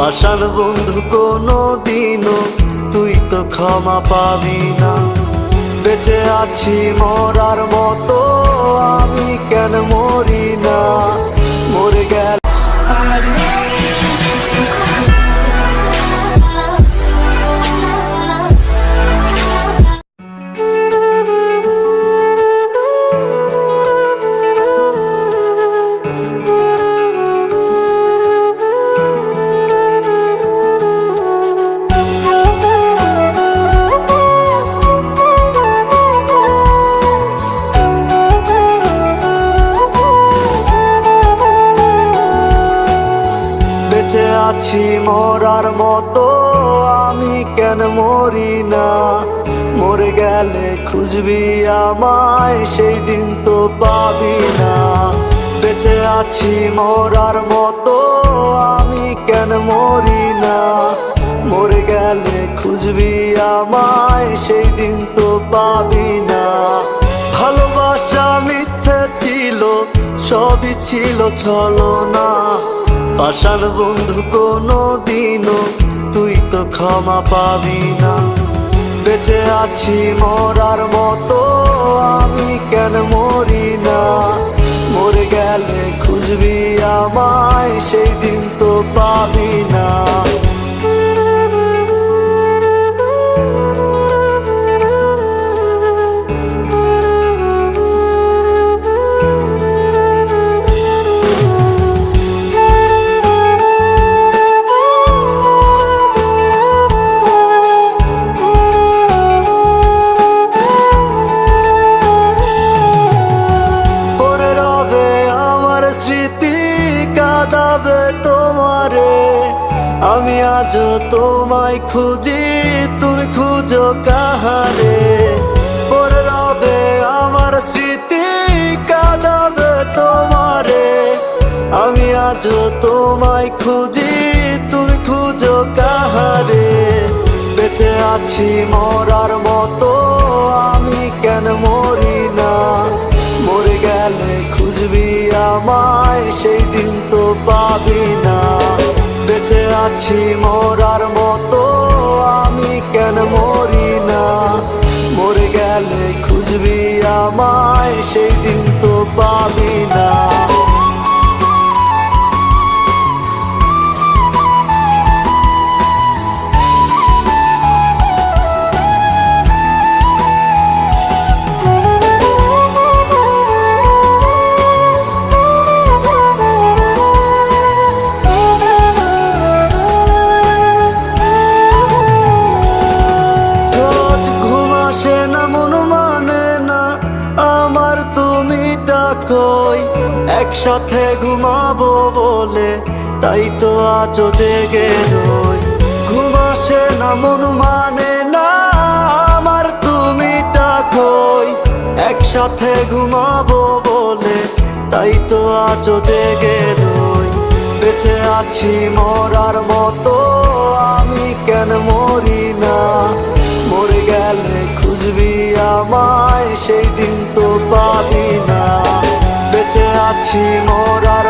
পাষাণ বন্ধু কোনো দিনও তুই তো ক্ষমা পাবি না। বেঁচে আছি মরার মতো, আমি কেন মরি না? মরে গেল বেঁচে আছি মরার মতো, আমি কেন মরি না? মরে গেলে খুঁজবি আমায়, সেই দিন তো পাবি না। বেঁচে আছি মরার মতো, আমি কেন মরি না? মরে গেলে খুঁজবি আমায়, সেই দিন তো পাবি না। ভালোবাসা মিথ্যে ছিল, সবই ছিল ছলনা। পাষাণ বন্ধু কোনো দিনও তুই তো ক্ষমা পাবি না। বেঁচে আছি মরার মতো, আমি কেন মরি না? মরে গেলে খুঁজবি আমায়, সেই দিন তো পাবি না। কাঁদাবে তোমারে, আমি আজও তোমায় খুঁজি, তুমি খুঁজো কাহারে? পরে রবে আমার স্মৃতি, কাঁদাবে তোমারে, আমি আজও তোমায় খুঁজি, তুমি খুঁজো কাহারে? বেঁচে আছি মরার মতো, আমি কেন মরি না? মরে গেলে খুঁজবি আমায়, সেই দিন তো পাবি না। বেঁচে আছি মরার মতো, আমি কেন মরি না? মরে গেলে খুঁজবি আমায়, সেই দিন তো পাবি না। একসাথে ঘুমাবো বলে তাই তো আজও জেগে রই। ঘুম আসে না, মন মানে না আমার, তুমি ডাকোই। একসাথে ঘুমাবো বলে তাই তো আজও জেগে রই। বেঁচে আছি মরার মতো, আমি কেন মরি না? মরে গেলে খুঁজবি আমায়, সেই দিন তো পাবি না। বেঁচে আছি মরার